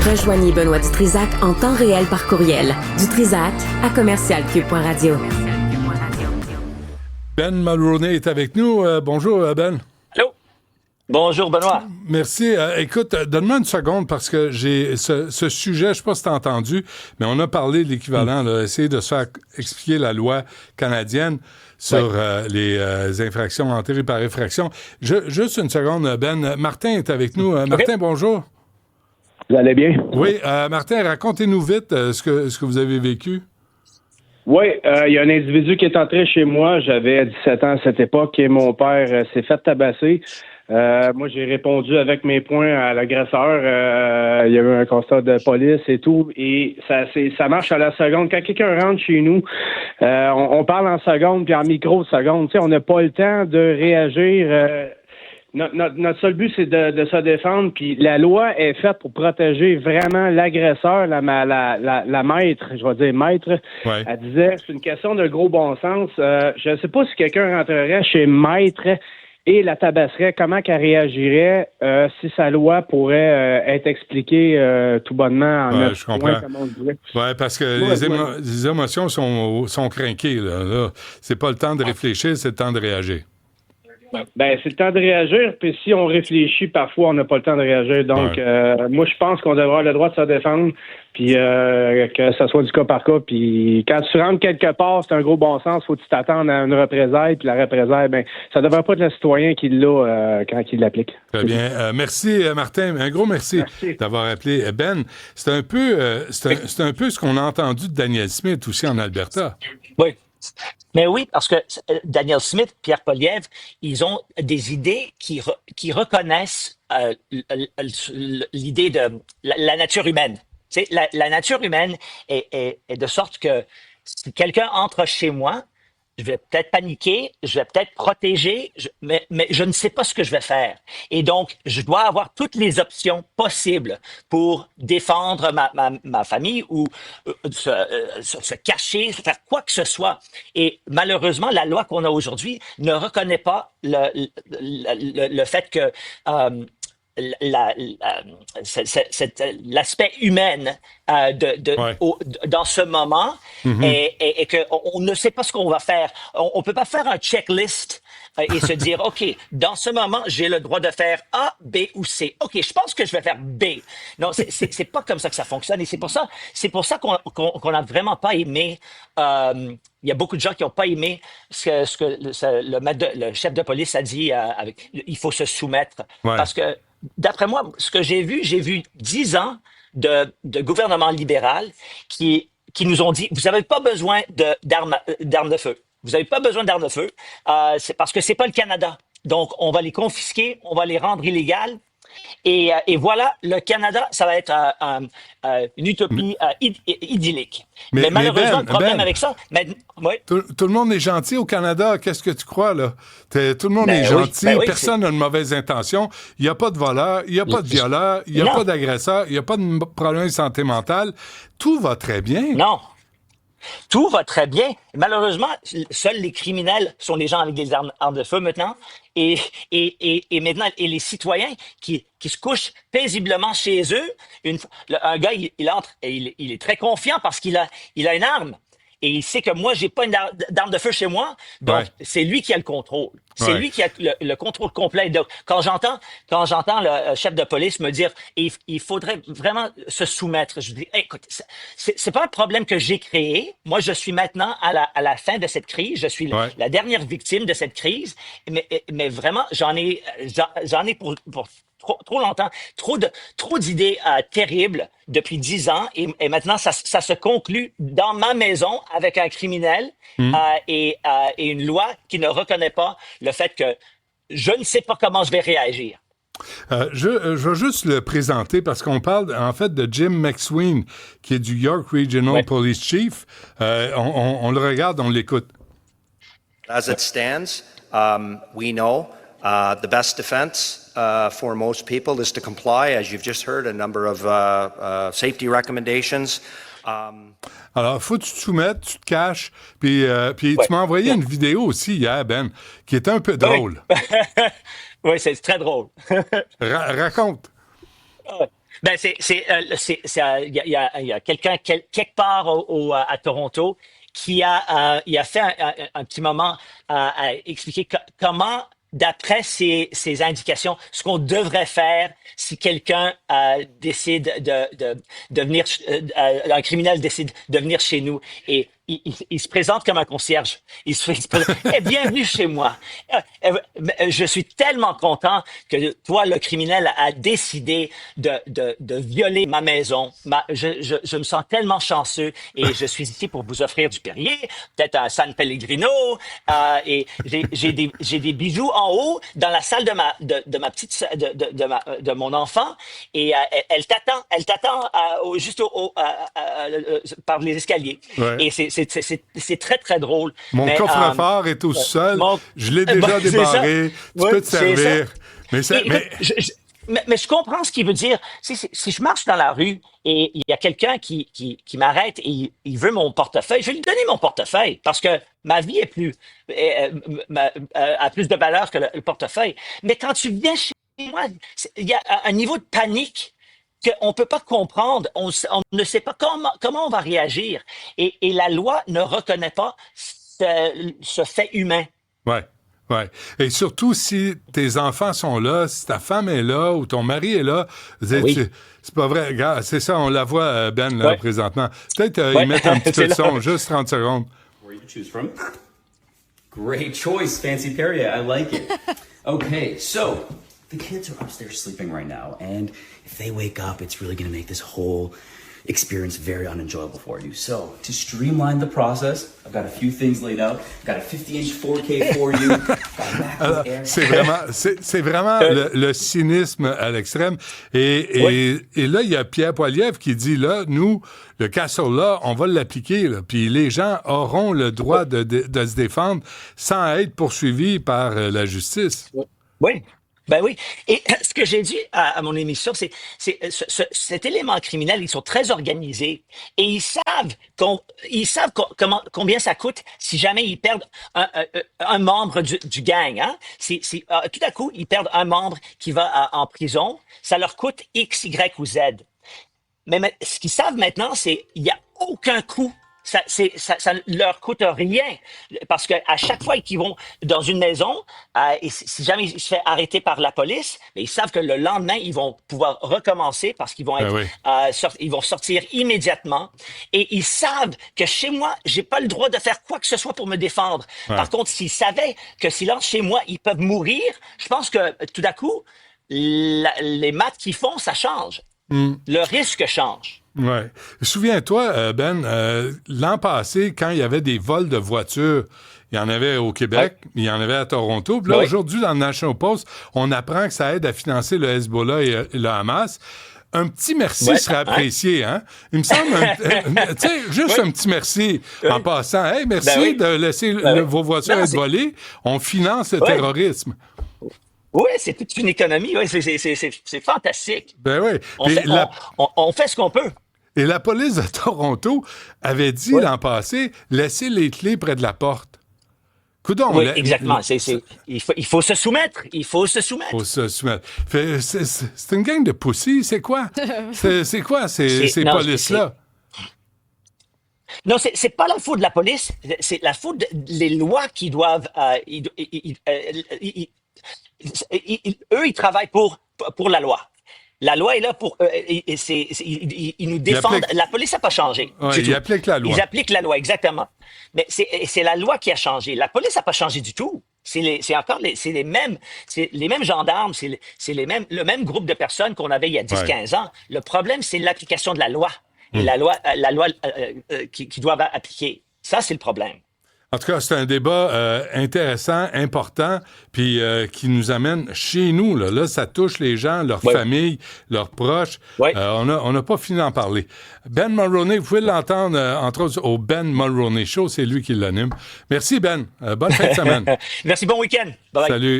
Rejoignez Benoît Dutrisac en temps réel par courriel. Dutrisac@commercialcube.radio. Ben Mulroney est avec nous. Bonjour, Ben. Allô? Bonjour, Benoît. Merci. Écoute, donne-moi une seconde parce que j'ai ce sujet, je ne sais pas si tu as entendu, mais on a parlé de l'équivalent, essayer de se faire expliquer la loi canadienne sur les infractions enterrées par effraction. Juste une seconde, Ben. Martin est avec nous. Martin, bonjour. Vous allez bien? Oui, Martin, racontez-nous vite ce que vous avez vécu. Oui, il y a un individu qui est entré chez moi. J'avais 17 ans à cette époque et mon père s'est fait tabasser. Moi, j'ai répondu avec mes poings à l'agresseur. Il y a eu un constat de police et tout. Et ça marche à la seconde. Quand quelqu'un rentre chez nous, on parle en seconde puis en microseconde. Tu sais, on n'a pas le temps de réagir. Notre seul but, c'est de se défendre. Puis la loi est faite pour protéger vraiment l'agresseur, la maître, je vais dire maître. Ouais. Elle disait, c'est une question de gros bon sens. Je ne sais pas si quelqu'un rentrerait chez maître et la tabasserait, comment qu'elle réagirait si sa loi pourrait être expliquée tout bonnement en 9 points, comme on dirait. Oui, parce que les émotions sont crinquées. Là. C'est pas le temps de réfléchir, c'est le temps de réagir. Ben, c'est le temps de réagir, puis si on réfléchit, parfois, on n'a pas le temps de réagir. Donc, moi, je pense qu'on devrait avoir le droit de se défendre, puis que ça soit du cas par cas. Puis quand tu rentres quelque part, c'est un gros bon sens, faut que tu t'attendes à une représailles, puis la représaille, ben, ça devrait pas être le citoyen qui l'a quand il l'applique. Très bien. Merci, Martin. Un gros merci d'avoir appelé. Ben, c'est un peu ce qu'on a entendu de Daniel Smith aussi en Alberta. Oui. Mais oui, parce que Daniel Smith, Pierre Poilievre, ils ont des idées qui reconnaissent l'idée de la nature humaine. Tu sais, la nature humaine est de sorte que si quelqu'un entre chez moi, je vais peut-être paniquer, je vais peut-être protéger, mais je ne sais pas ce que je vais faire. Et donc, je dois avoir toutes les options possibles pour défendre ma famille ou se cacher, faire quoi que ce soit. Et malheureusement, la loi qu'on a aujourd'hui ne reconnaît pas le fait que l'aspect humain dans ce moment et qu'on ne sait pas ce qu'on va faire. On peut pas faire un checklist et se dire, OK, dans ce moment, j'ai le droit de faire A, B ou C. OK, je pense que je vais faire B. Non, c'est pas comme ça que ça fonctionne et c'est pour ça qu'on a vraiment pas aimé. Il y a beaucoup de gens qui n'ont pas aimé ce que le chef de police a dit. Il faut se soumettre parce que d'après moi, ce que j'ai vu 10 ans de gouvernement libéral qui nous ont dit, vous n'avez pas besoin d'armes de feu. Vous n'avez pas besoin d'armes de feu. C'est parce que c'est pas le Canada. Donc, on va les confisquer, on va les rendre illégales. Et voilà, le Canada, ça va être une utopie idyllique. Mais malheureusement, le problème avec ça... Tout le monde est gentil au Canada. Qu'est-ce que tu crois, là? Tout le monde est gentil. Personne n'a de mauvaise intention. Il n'y a pas de voleur, il n'y a pas de violeur, il n'y a pas d'agresseur, il n'y a pas de problème de santé mentale. Tout va très bien. Non. Tout va très bien. Malheureusement, seuls les criminels sont les gens avec des armes de feu maintenant. Et maintenant, et les citoyens qui se couchent paisiblement chez eux. Un gars, il entre et il est très confiant parce qu'il a une arme. Et il sait que moi, j'ai pas une d'arme de feu chez moi. Donc, c'est lui qui a le contrôle. C'est lui qui a le contrôle complet. Donc, quand j'entends le chef de police me dire, il faudrait vraiment se soumettre. Je dis, écoute, c'est pas un problème que j'ai créé. Moi, je suis maintenant à la fin de cette crise. Je suis la dernière victime de cette crise. Mais vraiment, j'en ai pour trop longtemps, trop d'idées terribles depuis 10 ans et maintenant ça se conclut dans ma maison avec un criminel et une loi qui ne reconnaît pas le fait que je ne sais pas comment je vais réagir. Je vais juste le présenter parce qu'on parle en fait de Jim McSween qui est du York Regional Police Chief. On le regarde, on l'écoute. As it stands, we know the best defense for most people is to comply, as you've just heard, a number of safety recommendations. Alors, il faut que tu te soumettes, tu te caches, puis tu m'as envoyé une vidéo aussi hier, Ben, qui était un peu drôle. Oui, c'est très drôle. Raconte. Ben il y a quelqu'un quelque part à Toronto qui il a fait un petit moment à expliquer comment, d'après ses indications, ce qu'on devrait faire si quelqu'un décide de venir, un criminel décide de venir chez nous et il se présente comme un concierge. Il se présente, bienvenue chez moi. Je suis tellement content que toi, le criminel, a décidé de violer ma maison. Je me sens tellement chanceux et je suis ici pour vous offrir du Perrier, peut-être un San Pellegrino, et j'ai des bijoux en haut dans la salle de ma petite de mon enfant et elle t'attend juste par les escaliers. Ouais. Et c'est très, très drôle. Mon coffre-fort est au sol. Je l'ai déjà débarré. Tu peux te servir. Mais je comprends ce qu'il veut dire. Si je marche dans la rue et il y a quelqu'un qui m'arrête et il veut mon portefeuille, je vais lui donner mon portefeuille parce que ma vie a plus de valeur que le portefeuille. Mais quand tu viens chez moi, il y a un niveau de panique qu'on ne peut pas comprendre. On ne sait pas comment on va réagir. Et la loi ne reconnaît pas ce fait humain. Ouais. Ouais. Et surtout, si tes enfants sont là, si ta femme est là ou ton mari est là, c'est pas vrai. Regarde, c'est ça, on la voit, Ben, là, présentement. Peut-être y mettre un petit peu de son, juste 30 secondes. Where you choose from? Great choice, Fancy Perrier. I like it. Okay, so the kids are upstairs sleeping right now, and if they wake up, it's really going to make this whole experience very unenjoyable for you. So, to streamline the process, I've got a few things laid out. I've got a 50-inch 4K for you. Alors, c'est vraiment le cynisme à l'extrême. Et là, il y a Pierre Poilievre qui dit, là, nous, le cas sur là, on va l'appliquer. Là, puis les gens auront le droit de se défendre sans être poursuivis par la justice. Oui. Ben oui. Et ce que j'ai dit à mon émission, c'est cet élément criminel, ils sont très organisés et ils savent combien ça coûte si jamais ils perdent un membre du gang. Hein? Tout à coup, ils perdent un membre qui va en prison, ça leur coûte X, Y ou Z. Mais ce qu'ils savent maintenant, c'est qu'il n'y a aucun coût. Ça leur coûte rien parce que à chaque fois qu'ils vont dans une maison et si jamais ils se font arrêter par la police, mais ils savent que le lendemain ils vont pouvoir recommencer parce qu'ils vont ils vont sortir immédiatement et ils savent que chez moi j'ai pas le droit de faire quoi que ce soit pour me défendre. Ouais. Par contre, s'ils savaient que s'ils lancent chez moi ils peuvent mourir, je pense que tout d'un coup les maths qu'ils font ça change. Le risque change. Oui. Souviens-toi, Ben, l'an passé, quand il y avait des vols de voitures, il y en avait au Québec, il y en avait à Toronto. Puis là, aujourd'hui, dans le National Post, on apprend que ça aide à financer le Hezbollah et le Hamas. Un petit merci serait apprécié, hein? Il me semble, tu sais, juste un petit merci en passant. Hey, merci de laisser vos voitures être volées. On finance le terrorisme. Oui, c'est toute une économie. Oui, c'est fantastique. Ben oui. On fait ce qu'on peut. Et la police de Toronto avait dit l'an passé, laissez les clés près de la porte. Coudon, exactement. Il faut se soumettre. Il faut se soumettre. C'est une gang de pussy, c'est quoi? C'est quoi ces polices-là? Non, c'est pas la faute de la police. C'est la faute des lois qui doivent... eux, ils travaillent pour la loi. La loi est là pour... ils nous défendent. La police n'a pas changé. Ouais, ils appliquent la loi. Ils appliquent la loi, exactement. Mais c'est la loi qui a changé. La police n'a pas changé du tout. C'est les mêmes gendarmes, le même groupe de personnes qu'on avait il y a 10-15 ans. Le problème, c'est l'application de la loi. Et la loi qui doivent appliquer. Ça, c'est le problème. En tout cas, c'est un débat intéressant, important, puis qui nous amène chez nous. Là, ça touche les gens, leurs familles, leurs proches. On n'a pas fini d'en parler. Ben Mulroney, vous pouvez l'entendre, entre autres, au Ben Mulroney Show. C'est lui qui l'anime. Merci, Ben. Bonne fin de semaine. Merci, bon week-end. Bye-bye. Salut.